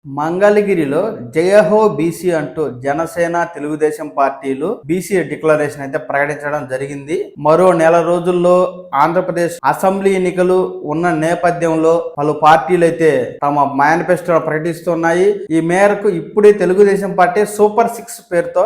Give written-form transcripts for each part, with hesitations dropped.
మంగళగిరిలో జయహో బీసీ అంటూ జనసేన తెలుగుదేశం పార్టీలు బీసీ డిక్లరేషన్ అయితే ప్రకటించడం జరిగింది. మరో నెల రోజుల్లో ఆంధ్రప్రదేశ్ అసెంబ్లీ ఎన్నికలు ఉన్న నేపథ్యంలో పలు పార్టీలు అయితే తమ మేనిఫెస్టో ప్రకటిస్తున్నాయి. ఈ మేరకు ఇప్పుడే తెలుగుదేశం పార్టీ సూపర్ 6 పేరుతో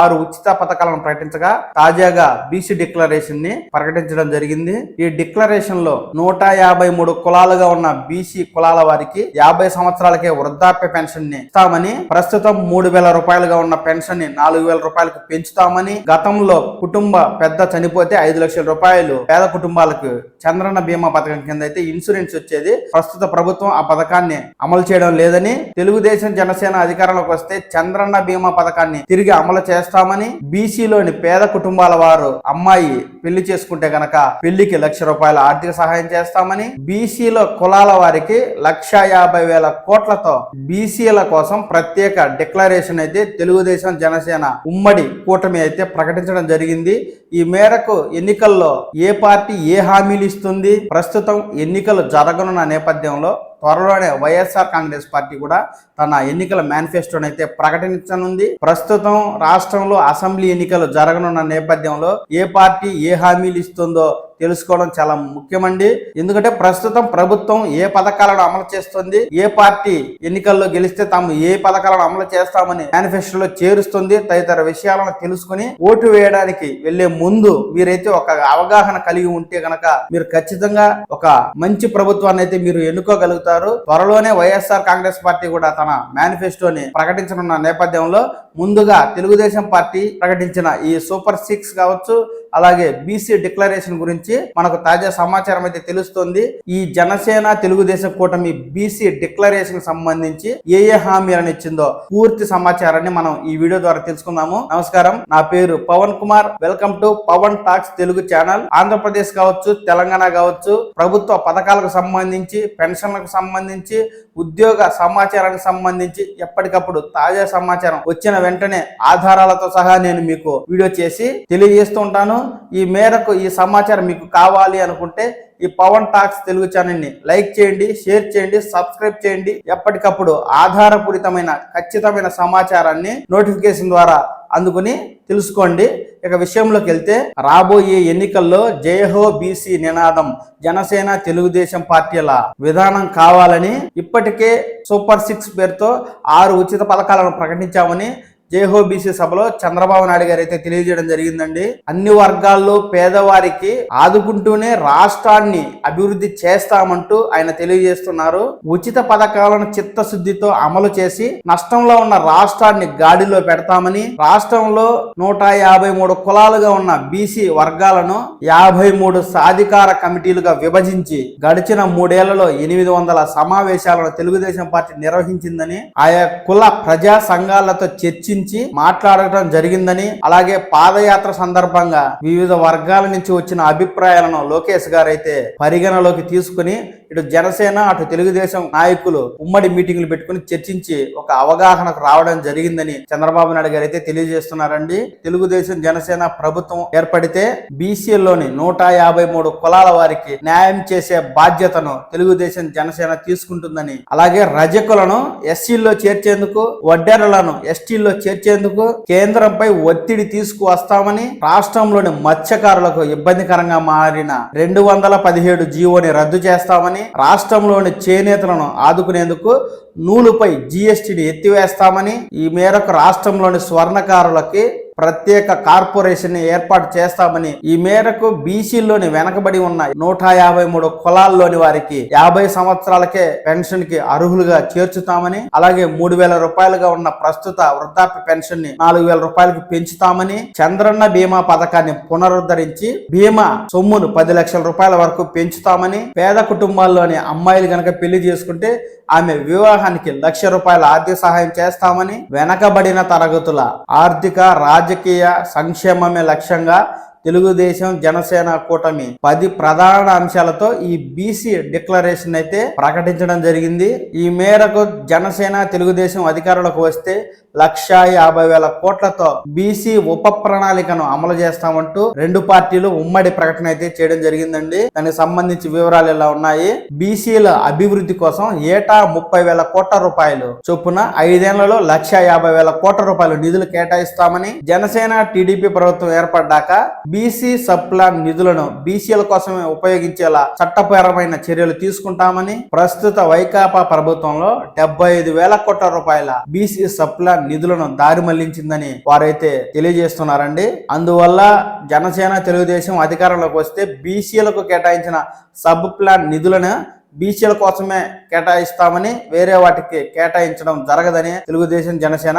6 ఉచిత పథకాలను ప్రకటించగా తాజాగా బీసీ డిక్లరేషన్ ని ప్రకటించడం జరిగింది. ఈ డిక్లరేషన్ లో 153 కులాలుగా ఉన్న బీసీ కులాల వారికి 50 సంవత్సరాలకే వృద్ధాప్య పెన్షన్ ని ఇస్తామని, ప్రస్తుతం 3,000 రూపాయలుగా ఉన్న పెన్షన్ ని 4,000 రూపాయలకు పెంచుతామని, గతంలో కుటుంబ పెద్ద చనిపోతే 5 లక్షల రూపాయలు పేద కుటుంబాలకు చంద్రన్న బీమా పథకం కింద అయితే ఇన్సూరెన్స్ వచ్చేది. ప్రస్తుత ప్రభుత్వం ఆ పథకాన్ని అమలు చేయడం లేదని, తెలుగుదేశం జనసేన అధికారంలోకి వస్తే చంద్రన్న బీమా పథకాన్ని తిరిగి అమలు చేస్తామని, బీసీలోని పేద కుటుంబాల వారు అమ్మాయి పెళ్లి చేసుకుంటే గనక పెళ్లికి 1,00,000 రూపాయల ఆర్థిక సహాయం చేస్తామని, బీసీలో కులాల వారికి 1,50,000 కోట్లతో బీసీల కోసం ప్రత్యేక డిక్లరేషన్ అయితే తెలుగుదేశం జనసేన ఉమ్మడి కూటమి అయితే ప్రకటించడం జరిగింది. ఈ మేరకు ఎన్నికల్లో ఏ పార్టీ ఏ హామీలు ఇస్తుంది, ప్రస్తుతం ఎన్నికలు జరగనున్న నేపథ్యంలో త్వరలోనే వైఎస్ఆర్ కాంగ్రెస్ పార్టీ కూడా తన ఎన్నికల మేనిఫెస్టోని అయితే ప్రకటించనుంది. ప్రస్తుతం రాష్ట్రంలో అసెంబ్లీ ఎన్నికలు జరగనున్న నేపథ్యంలో ఏ పార్టీ ఏ హామీలు ఇస్తుందో తెలుసుకోవడం చాలా ముఖ్యమండి. ఎందుకంటే ప్రస్తుతం ప్రభుత్వం ఏ పథకాలను అమలు చేస్తుంది, ఏ పార్టీ ఎన్నికల్లో గెలిస్తే తాము ఏ పథకాలను అమలు చేస్తామని మేనిఫెస్టోలో చేరుస్తుంది తదితర విషయాలను తెలుసుకుని ఓటు వేయడానికి వెళ్లే ముందు మీరైతే ఒక అవగాహన కలిగి ఉంటే గనక మీరు ఖచ్చితంగా ఒక మంచి ప్రభుత్వాన్ని అయితే మీరు ఎన్నుకోగలుగుతారు. త్వరలోనే వైఎస్ఆర్ కాంగ్రెస్ పార్టీ కూడా తన మేనిఫెస్టోని ప్రకటించనున్న నేపథ్యంలో ముందుగా తెలుగుదేశం పార్టీ ప్రకటించిన ఈ సూపర్ 6 కావచ్చు, అలాగే బీసీ డిక్లరేషన్ గురించి మనకు తాజా సమాచారం అయితే తెలుస్తుంది. ఈ జనసేన తెలుగుదేశం కూటమి బీసీ డిక్లరేషన్ సంబంధించి ఏ హామీలను ఇచ్చిందో పూర్తి సమాచారాన్ని మనం ఈ వీడియో ద్వారా తెలుసుకుందాము. నమస్కారం, నా పేరు Pavan Kumar. Welcome to Pavan talks Telugu channel. Andhra Pradesh కావచ్చు, తెలంగాణ కావచ్చు, ప్రభుత్వ పథకాలకు సంబంధించి, పెన్షన్లకు సంబంధించి, ఉద్యోగ సమాచారానికి సంబంధించి ఎప్పటికప్పుడు తాజా సమాచారం వచ్చిన వెంటనే ఆధారాలతో సహా నేను మీకు వీడియో చేసి తెలియజేస్తూ ఉంటాను. ఈ మేరకు ఈ సమాచారం మీకు కావాలి అనుకుంటే ఈ పవన్ టాక్స్ తెలుగు ఛానల్ ని లైక్ చేయండి, షేర్ చేయండి, సబ్స్క్రైబ్ చేయండి. ఎప్పటికప్పుడు ఆధారపూరితమైన ఖచ్చితమైన సమాచారాన్ని నోటిఫికేషన్ ద్వారా అందుకుని తెలుసుకోండి. ఇక విషయంలోకి వెళ్తే, రాబోయే ఎన్నికల్లో జయహో బీసీ నినాదం జనసేన తెలుగుదేశం పార్టీల విధానం కావాలని ఇప్పటికే సూపర్ 6 పేరుతో 6 ఉచిత పథకాలను ప్రకటించామని జయహో బీసీ సభలో చంద్రబాబు నాయుడు గారు అయితే తెలియజేయడం జరిగిందండి. అన్ని వర్గాల్లో పేదవారికి ఆదుకుంటూనే రాష్ట్రాన్ని అభివృద్ధి చేస్తామంటూ ఆయన తెలియజేస్తున్నారు. ఉచిత పథకాలను చిత్తశుద్ధితో అమలు చేసి నష్టంలో ఉన్న రాష్ట్రాన్ని గాడిలో పెడతామని, రాష్ట్రంలో 153 కులాలుగా ఉన్న బీసీ వర్గాలను 53 సాధికార కమిటీలుగా విభజించి గడిచిన 3 ఏళ్లలో 800 సమావేశాలను తెలుగుదేశం పార్టీ నిర్వహించిందని, ఆయా కుల ప్రజా సంఘాలతో చర్చించి మాట్లాడటం జరిగిందని, అలాగే పాదయాత్ర సందర్భంగా వివిధ వర్గాల నుంచి వచ్చిన అభిప్రాయాలను లోకేష్ గారు అయితే పరిగణలోకి తీసుకుని ఇటు జనసేన అటు తెలుగుదేశం నాయకులు ఉమ్మడి మీటింగ్లు పెట్టుకుని చర్చించి ఒక అవగాహనకు రావడం జరిగిందని చంద్రబాబు నాయుడు గారు అయితే తెలియజేస్తున్నారండి. తెలుగుదేశం జనసేన ప్రభుత్వం ఏర్పడితే బీసీలోని 153 కులాల వారికి న్యాయం చేసే బాధ్యతను తెలుగుదేశం జనసేన తీసుకుంటుందని, అలాగే రజకులను ఎస్సీల్లో చేర్చేందుకు, వడ్డెరలను ఎస్టీల్లో చేర్చేందుకు కేంద్రంపై ఒత్తిడి తీసుకువస్తామని, రాష్ట్రంలోని మత్స్యకారులకు ఇబ్బందికరంగా మారిన 217 జీవోని రద్దు చేస్తామని, రాష్ట్రంలోని చేనేతలను ఆదుకునేందుకు నూలుపై జీఎస్టీని ఎత్తివేస్తామని, ఈ మేరకు రాష్ట్రంలోని స్వర్ణకారులకి ప్రత్యేక కార్పొరేషన్ ని ఏర్పాటు చేస్తామని, ఈ మేరకు బీసీలోని వెనకబడి ఉన్న 153 కులాల్లోని వారికి 50 సంవత్సరాలకే పెన్షన్ కి అర్హులుగా చేర్చుతామని, అలాగే 3,000 రూపాయలుగా ఉన్న ప్రస్తుత వృద్ధాప్య పెన్షన్ ని 4,000 రూపాయలకు పెంచుతామని, చంద్రన్న బీమా పథకాన్ని పునరుద్ధరించి బీమా సొమ్మును 10 లక్షల రూపాయల వరకు పెంచుతామని, పేద కుటుంబాల్లోని అమ్మాయిలు గనక పెళ్లి చేసుకుంటే ఆమె వివాహానికి 1,00,000 రూపాయల ఆర్థిక సహాయం చేస్తామని, వెనకబడిన తరగతుల ఆర్థిక రాజకీయ సంక్షేమమే లక్ష్యంగా తెలుగుదేశం జనసేన కూటమి 10 ప్రధాన అంశాలతో ఈ బీసీ డిక్లరేషన్ అయితే ప్రకటించడం జరిగింది. ఈ మేరకు జనసేన తెలుగుదేశం అధికారులకు వస్తే 1,50,000 కోట్లతో బీసీ ఉప ప్రణాళికను అమలు చేస్తామంటూ రెండు పార్టీలు ఉమ్మడి ప్రకటన అయితే చేయడం జరిగిందండి. దానికి సంబంధించి వివరాలు ఎలా ఉన్నాయి? బీసీల అభివృద్ధి కోసం ఏటా 30,000 కోట్ల రూపాయలు చొప్పున 5 ఏళ్లలో 1,50,000 కోట్ల రూపాయలు నిధులు కేటాయిస్తామని, జనసేన టీడీపీ ప్రభుత్వం ఏర్పడ్డాక బీసీ సబ్ ప్లాన్ నిధులను బీసీల కోసమే ఉపయోగించేలా చట్టపరమైన చర్యలు తీసుకుంటామని, ప్రస్తుత వైకాపా ప్రభుత్వంలో 75,000 కోట్ల రూపాయల బీసీ సబ్ ప్లాన్ నిధులను దారి మళ్లించిందని వారైతే తెలియజేస్తున్నారండి. అందువల్ల జనసేన తెలుగుదేశం అధికారంలోకి వస్తే బీసీలకు కేటాయించిన సబ్ ప్లాన్ నిధులను బీసీల కోసమే కేటాయిస్తామని, వేరే వాటికి కేటాయించడం జరగదని తెలుగుదేశం జనసేన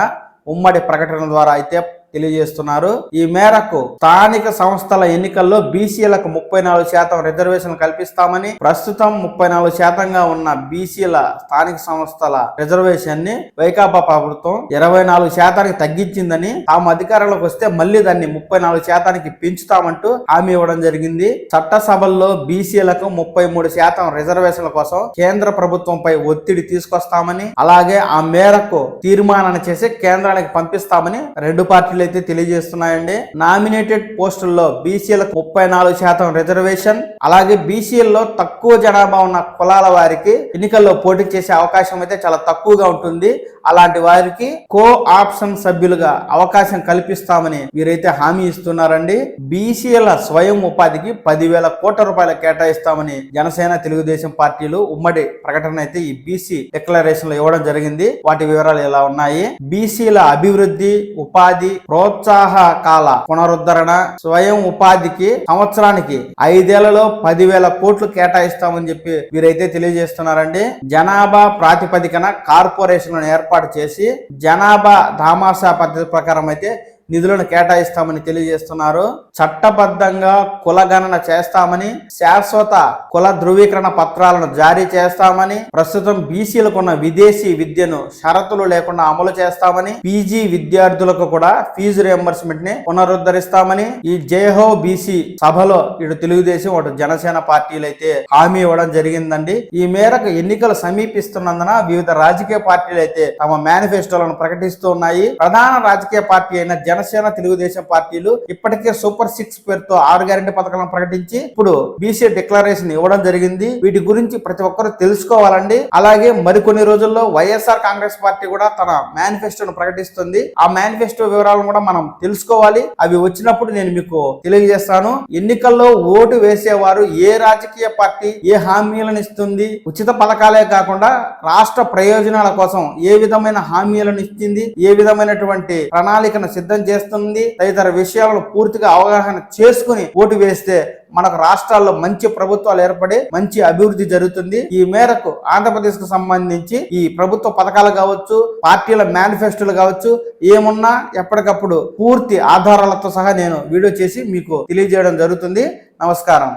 ఉమ్మడి ప్రకటన ద్వారా అయితే తెలియజేస్తున్నారు. ఈ మేరకు స్థానిక సంస్థల ఎన్నికల్లో బీసీలకు 34% రిజర్వేషన్ కల్పిస్తామని, ప్రస్తుతం 34%గా ఉన్న బీసీల స్థానిక సంస్థల రిజర్వేషన్ ని వైకాపా ప్రభుత్వం 24%కి తగ్గించిందని, తాము అధికారంలోకి వస్తే మళ్లీ దాన్ని 34%కి పెంచుతామంటూ హామీ ఇవ్వడం జరిగింది. చట్టసభల్లో బీసీలకు 33% రిజర్వేషన్ల కోసం కేంద్ర ప్రభుత్వంపై ఒత్తిడి తీసుకొస్తామని, అలాగే ఆ మేరకు తీర్మానాన్ని చేసి కేంద్రానికి పంపిస్తామని రెండు పార్టీలు అయితే తెలియజేస్తున్నాయండి. నామినేటెడ్ పోస్టుల్లో బీసీలకు 34% రిజర్వేషన్, అలాగే బీసీల్లో తక్కువ జనాభా ఉన్న కులాల వారికి ఎన్నికల్లో పోటీ చేసే అవకాశం అయితే చాలా తక్కువగా ఉంటుంది. అలాంటి వారికి కో ఆప్షన్ సభ్యులుగా అవకాశం కల్పిస్తామని వీరైతే హామీ ఇస్తున్నారండి. బీసీల స్వయం ఉపాధికి 10,000 కోట్ల రూపాయలు కేటాయిస్తామని జనసేన తెలుగుదేశం పార్టీలు ఉమ్మడి ప్రకటన అయితే ఈ బీసీ డిక్లరేషన్ లో ఇవ్వడం జరిగింది. వాటి వివరాలు ఎలా ఉన్నాయి? బీసీల అభివృద్ధి, ఉపాధి, ప్రోత్సాహకాల పునరుద్ధరణ, స్వయం ఉపాధికి సంవత్సరానికి 5 ఏళ్లలో 10,000 కోట్లు కేటాయిస్తామని చెప్పి వీరైతే తెలియజేస్తున్నారండి. జనాభా ప్రాతిపదికన కార్పొరేషన్లను ఏర్పాటు చేసి జనాభా దామాషా పద్ధతి ప్రకారం అయితే నిధులను కేటాయిస్తామని తెలియజేస్తున్నారు. చట్టబద్ధంగా కులగణన చేస్తామని, శాశ్వత కుల ధృవీకరణ పత్రాలను జారీ చేస్తామని, ప్రస్తుతం బీసీలకు ఉన్న విదేశీ విద్యను షరతులు లేకుండా అమలు చేస్తామని, పీజీ విద్యార్థులకు కూడా ఫీజు రియంబర్స్మెంట్ ని పునరుద్ధరిస్తామని ఈ జయహో బీసీ సభలో ఇటు తెలుగుదేశం అటు జనసేన పార్టీలు అయితే హామీ ఇవ్వడం జరిగిందండి. ఈ మేరకు ఎన్నికలు సమీపిస్తున్నందున వివిధ రాజకీయ పార్టీలు అయితే తమ మేనిఫెస్టోలను ప్రకటిస్తూ ఉన్నాయి. ప్రధాన రాజకీయ పార్టీ అయిన జనసేన తెలుగుదేశం పార్టీలు ఇప్పటికే సూపర్ 6 పేరుతో 6 గ్యారెంటీ పథకాలను ప్రకటించి ఇప్పుడు బీసీ డిక్లరేషన్ ఇవ్వడం జరిగింది. వీటి గురించి ప్రతి ఒక్కరు తెలుసుకోవాలండి. అలాగే మరికొన్ని రోజుల్లో వైఎస్ఆర్ కాంగ్రెస్ పార్టీ కూడా తన మేనిఫెస్టోను ప్రకటిస్తుంది. ఆ మేనిఫెస్టో వివరాలను కూడా మనం తెలుసుకోవాలి. అవి వచ్చినప్పుడు నేను మీకు తెలియజేస్తాను. ఎన్నికల్లో ఓటు వేసేవారు ఏ రాజకీయ పార్టీ ఏ హామీలను ఇస్తుంది, ఉచిత పథకాలే కాకుండా రాష్ట్ర ప్రయోజనాల కోసం ఏ విధమైన హామీలను ఇచ్చింది, ఏ విధమైనటువంటి ప్రణాళికను సిద్ధం చేస్తుంది, తదితర విషయాలను పూర్తిగా అవగాహన చేసుకుని ఓటు వేస్తే మనకు రాష్ట్రాల్లో మంచి ప్రభుత్వాలు ఏర్పడి మంచి అభివృద్ధి జరుగుతుంది. ఈ మేరకు ఆంధ్రప్రదేశ్ కు సంబంధించి ఈ ప్రభుత్వ పథకాలు కావచ్చు, పార్టీల మేనిఫెస్టోలు కావచ్చు, ఏమున్నా ఎప్పటికప్పుడు పూర్తి ఆధారాలతో సహా నేను వీడియో చేసి మీకు తెలియజేయడం జరుగుతుంది. నమస్కారం.